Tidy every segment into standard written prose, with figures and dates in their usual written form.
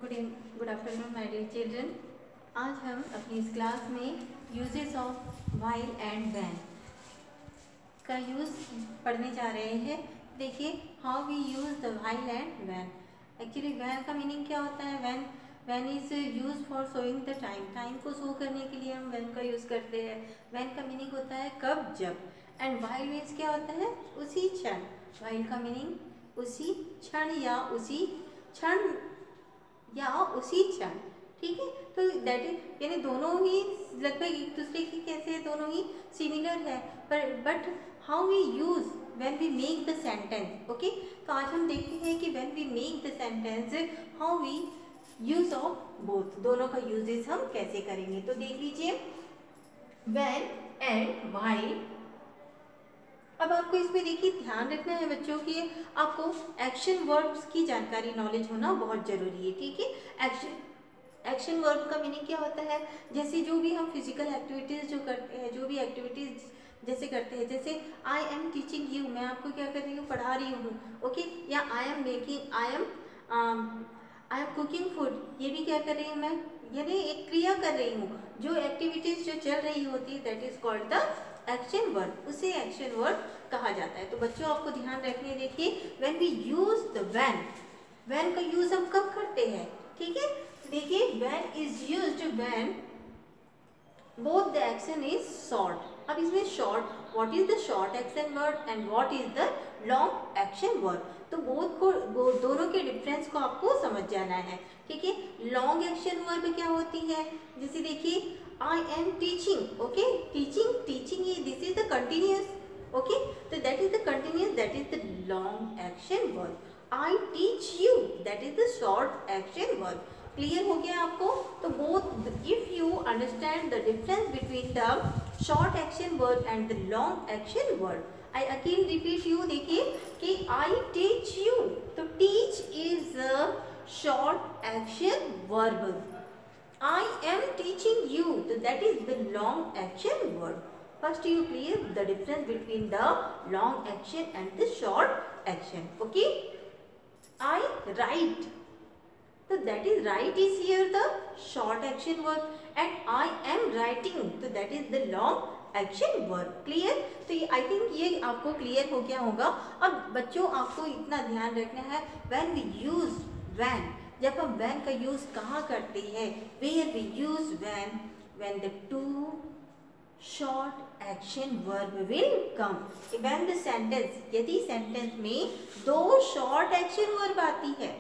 Good afternoon my dear children. आज हम अपनी इस क्लास में uses of while and when का यूज़ पढ़ने जा रहे हैं। देखिए how we use the while and when. Actually when का मीनिंग क्या होता है? When is use for showing the time को शो करने के लिए हम व्हेन का यूज़ करते हैं। व्हेन का मीनिंग होता है कब, जब। एंड व्हाइल मीन्स क्या होता है? उसी क्षण। व्हाइल का मीनिंग उसी क्षण या उसी क्षण या उसी क्षण। ठीक है, तो दैट इज यानी दोनों ही लगभग एक दूसरे की कैसे है, दोनों ही सिमिलर है, पर but how we use when we make the sentence. Okay, तो आज हम देखते हैं कि when we make the sentence how we use of both, दोनों का यूजेस हम कैसे करेंगे। तो देख लीजिए व्हेन एंड व्हाइल। अब आपको इसमें देखिए ध्यान रखना है बच्चों की आपको एक्शन वर्ब्स की जानकारी, नॉलेज होना बहुत जरूरी है। ठीक है, एक्शन वर्ब का मीनिंग क्या होता है? जैसे जो भी हम फिजिकल एक्टिविटीज जो करते हैं, जो भी एक्टिविटीज जैसे करते हैं, जैसे आई एम टीचिंग यू, मैं आपको क्या कर रही हूँ, पढ़ा रही हूँ। ओके, या I am making, I am cooking food, ये भी क्या कर रही हूँ मैं, यानी एक क्रिया कर रही हूँ। जो एक्टिविटीज जो चल रही होती है that is called the action verb, उसे एक्शन वर्ब कहा जाता है। तो बच्चों आपको ध्यान रखने, देखिए when we use the when का यूज हम कब करते हैं? ठीक है, देखिए when is used when both the action is short. अब इसमें short, what is the short action verb and what is the long action verb, तो बोथ को दोनों के डिफरेंस को आपको समझ जाना है। ठीक है, लॉन्ग एक्शन वर्ब क्या होती है? जैसे देखिए I am teaching, okay, teaching this is the continuous, okay, तो that is the continuous, that is the long action verb. I teach you, that is the short action verb. Clear हो गया आपको? तो both, if you understand the difference between the short action verb and the long action verb, I again repeat you, देखिए कि I teach you, तो teach is a short action verb. I am teaching you, so that is the long action verb. First you clear the difference between the long action and the short action. Okay, I write, so that is write is here the short action verb, and I am writing, so that is the long action verb. Clear? तो ये I think ये आपको clear हो गया होगा। अब बच्चों आपको इतना ध्यान रखना है, when we use when, जब हम when का यूज कहाँ करते हैं, where we use when the two short action verb will come, when the sentence, यदि सेंटेंस में दो short action verb आती है,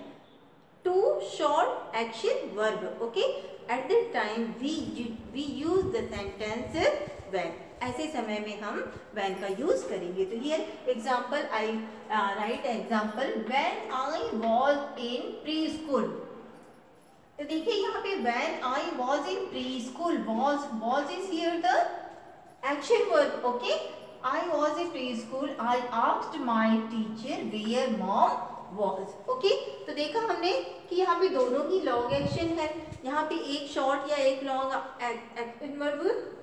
two short action verb, okay, at the time we use the sentence when, ऐसे समय में हम when का यूज करेंगे। तो here example I write example when I was in preschool। तो देखिए यहाँ पे when I was in preschool, was is here the action verb, okay, I was in preschool, I asked my teacher where mom was, okay, तो देखा हमने कि यहाँ पे दोनों ही लॉन्ग एक्शन है, यहाँ पे एक शॉर्ट या एक लॉन्ग एक्शन वर्ब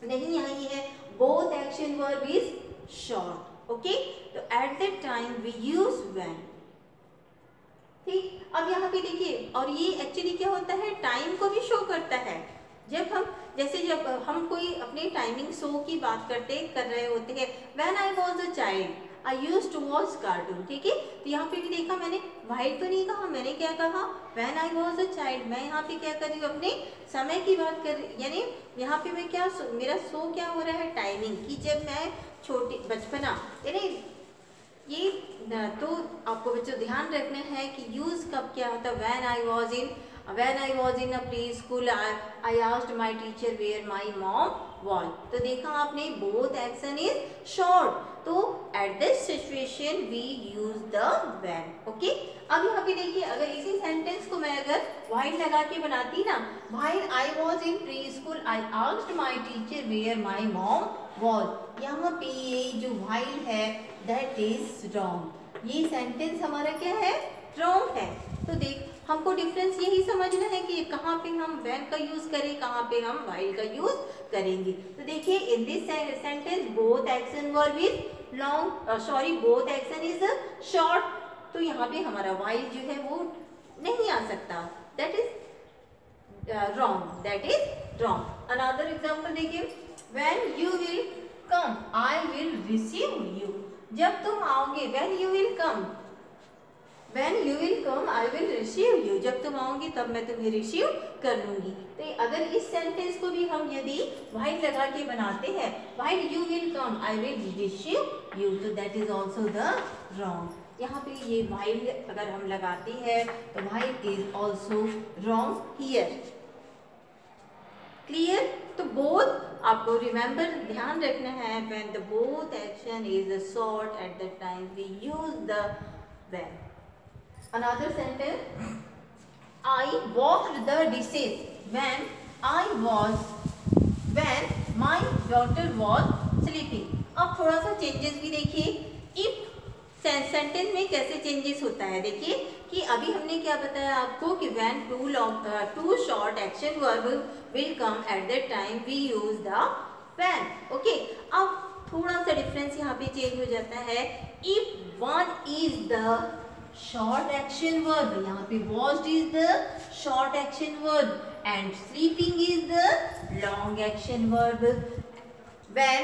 नहीं, यहाँ ये है both action verb is short, okay, तो at that time we use when। ठीक, अब यहाँ पे देखिए, और ये एक्चुअली क्या होता है, टाइम को भी शो करता है। जब हम कोई अपने टाइमिंग शो की बात कर रहे होते हैं, when I was a child I used to watch cartoon, ठीक है, तो यहाँ पे भी देखा मैंने while तो नहीं कहा, मैंने क्या कहा, when I was a child। मैं यहाँ पे क्या कर रही हूँ, अपने समय की बात कर रही, यानी यहाँ पे मैं क्या, मेरा शो क्या हो रहा है, टाइमिंग की, जब मैं छोटी बचपना, यानी ये तो आपको बच्चों ध्यान रखना है कि यूज कब क्या होता है। when I was in a preschool I asked my teacher where my mom was, तो देखा आपने both action is short, तो at this situation we use the when, okay। अब यहाँ पे देखिए अगर इसी सेंटेंस को मैं अगर while लगा के बनाती ना, while I was in preschool I asked my teacher where my mom was, यहाँ पे ये जो while है that is wrong, ये सेंटेंस हमारा क्या है, wrong है। तो देख हमको डिफरेंस यही समझना है कि कहाँ पे हम when का यूज करें, कहाँ पे हम while का यूज करेंगे। तो देखिए in this sentence both action verb is long, both action is short, तो यहाँ पे हमारा while जो है वो नहीं आ सकता। that is wrong, that is wrong. Another example देखिए, when you will come I will receive you. जब तुम आओगे, when you will come, when you will come I will receive you. जब तुम आओगे तब मैं तुम्हें रिसीव कर लूंगी. तो अगर इस सेंटेंस को भी हम यदि while लगा के बनाते हैं, while you will come I will receive you, तो that is also the wrong. यहाँ पे ये while अगर हम लगाते हैं तो while is also wrong here. Clear? तो both आपको रिमेंबर ध्यान रखना है, when the both action is short at the time we use the when. Another sentence, I washed the dishes when my daughter was sleeping. अब थोड़ा सा changes भी देखिए, if सेंटेंस में कैसे चेंजेस होता है. देखिए कि अभी हमने क्या बताया आपको कि when two short action verb will come at that time we use the when. Okay, अब थोड़ा सा डिफरेंस यहाँ पे चेंज हो जाता है. if one is the short action verb, यहाँ पे washed is the short action verb and sleeping is the long action verb. when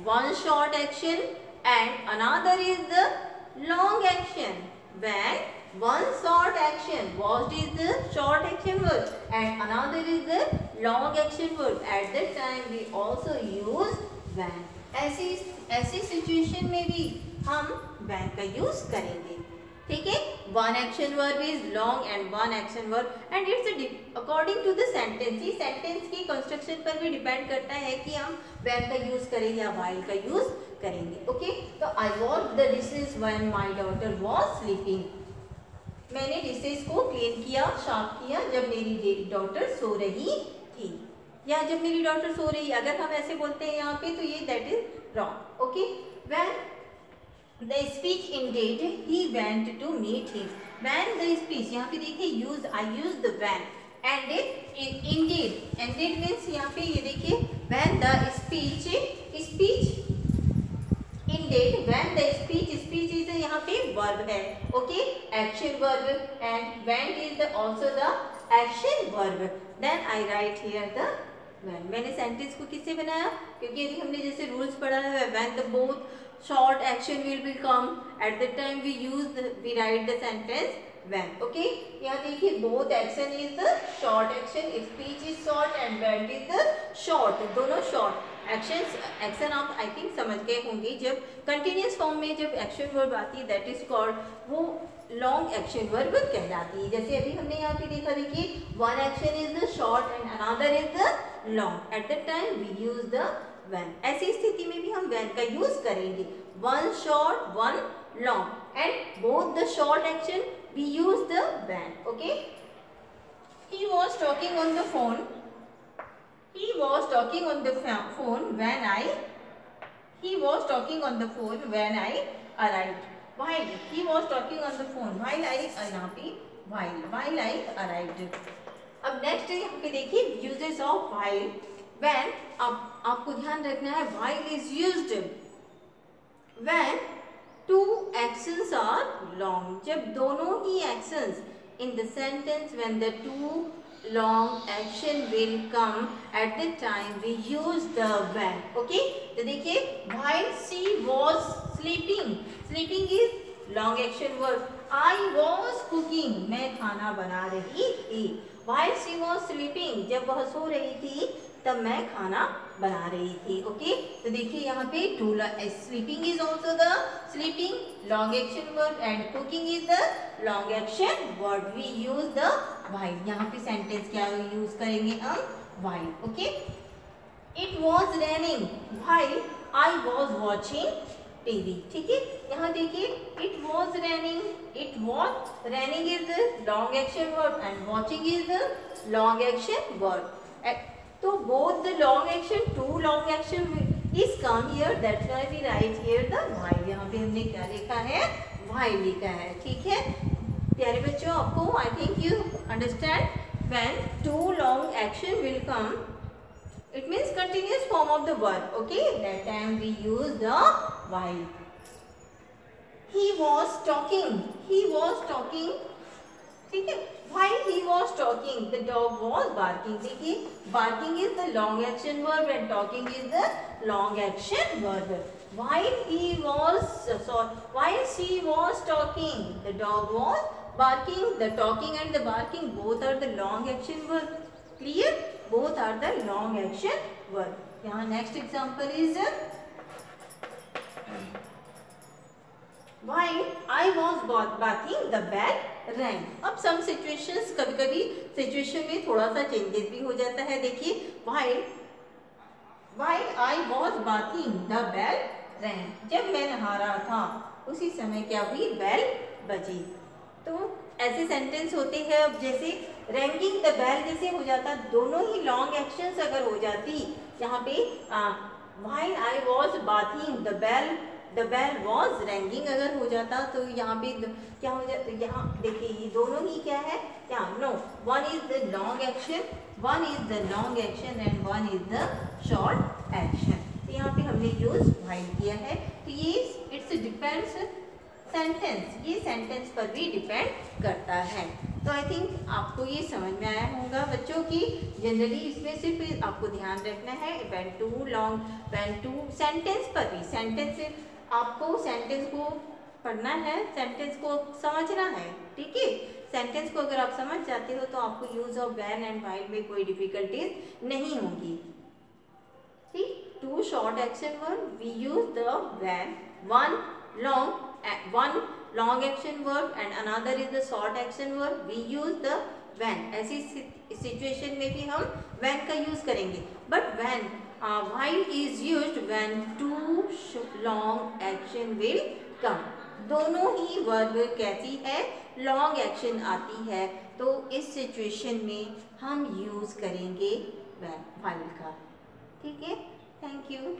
one short action and another is the long action, when one short action, washed is the short action verb and another is the long action verb, at that time we also use when. ऐसी situation में भी हम when का use करेंगे. ठीक है, one action verb is long and one action verb and it's according to the sentence. ये sentence की कंस्ट्रक्शन पर भी डिपेंड करता है कि हम when का यूज करें या while का यूज करेंगे. ओके, तो I washed the dishes when my daughter was sleeping. मैंने डिशेस को क्लीन किया, साफ किया जब मेरी डॉटर सो रही थी, या जब मेरी डॉटर सो रही. अगर हम ऐसे बोलते हैं यहाँ पे तो ये that is wrong. Okay, when the speech ended he went to meet him. when the speech, यहाँ पे देखिए use, I use the when and ended means यहाँ पे ये देखिए when the speech ended, when the speech is यहाँ पे verb है. Okay, action verb and went is the also the action verb. then I write here the when. मैंने sentence को किससे बनाया? क्योंकि यदि हमने जैसे रूल्स पढ़ा है when the both short action will be come at the time we write the sentence when. okay, यहाँ देखिए both action is the short action, speech is short and went is the short, दोनों short action आप I think समझ गए होंगे. जब continuous form में जब एक्शन वर्ब आती है दैट इज कॉल्ड, वो लॉन्ग एक्शन वर्ब कहलाती है. जैसे अभी हमने यहाँ पे देखा, देखिए one action is the short and another is the long, at the time we use the when. ऐसी स्थिति में भी हम when का यूज करेंगे. one short, one long and both the short action we use the when. okay, he was talking on the phone when I arrived. while he was talking on the phone while I arrived. अब next यहाँ पे देखिए uses of while. when, अब आपको ध्यान रखना है while is used when two actions are long. जब दोनों ही actions in the sentence, when the two long action will come at the time we use the when. okay, तो देखिए while she was sleeping is long action verb. I was cooking, मैं खाना बना रही थी. while she was sleeping, जब वह सो रही थी तब मैं खाना बना रही थी. ओके, तो देखिए यहाँ पे to sleeping is also the sleeping long action verb and cooking is the long action verb. We use the while. यहाँ पे सेंटेंस क्या यूज करेंगे हम? while. Okay, it was raining while I was watching TV. ठीक है, यहाँ देखिए it was raining is the long action verb and watching is the long action verb. तो both the long action, two long action is come here, that's why we write here the while. यहाँ पे हमने क्या लिखा है? while लिखा है. ठीक है प्यारे बच्चों, आपको I think you understand when two long action will come, it means continuous form of the verb. okay, that time we use the while. He was talking ठीक है। While he was talking, the dog was barking. देखिए barking is the long action verb and talking is the long action verb. While she was talking, the dog was barking. The talking and the barking both are the long action verb. Clear? Both are the long action verb. यहाँ next example is While I was bathing, the bell rang. अब some situations कभी-कभी situation में थोड़ा सा changes भी हो जाता है. देखिए while I was bathing, the bell rang. जब मैं नहा रहा था उसी समय क्या हुई, बेल बजी. तो ऐसे सेंटेंस होते हैं. अब जैसे रैंगिंग द बेल जैसे हो जाता, दोनों ही लॉन्ग एक्शंस अगर हो जाती, यहाँ पे while I was bathing, the bell was ringing अगर हो जाता तो यहाँ पे क्या हो जाता. यहाँ देखिए ये दोनों ही क्या है, यहाँ no, one is the long action and one is the short action. तो यहाँ पे हमने यूज while किया है. तो ये इट्स डिपेंड्स सेंटेंस, ये सेंटेंस पर भी डिपेंड करता है. तो आई थिंक आपको ये समझ में आया होगा बच्चों की. जनरली इसमें सिर्फ आपको ध्यान रखना है when to सेंटेंस पर भी, सेंटेंस आपको सेंटेंस को पढ़ना है, सेंटेंस को समझना है. ठीक है, सेंटेंस को अगर आप समझ जाते हो तो आपको use of when and while में कोई डिफिकल्टीज नहीं होगी. ठीक, two short action verb we use the when, one long action verb and another is the short action verb, we use the when. ऐसी सिचुएशन में भी हम when का यूज करेंगे. But when while is used when two long action will come. दोनों ही verb कैसी है, long action आती है. तो इस सिचुएशन में हम यूज करेंगे when, while का. ठीक है, थैंक यू.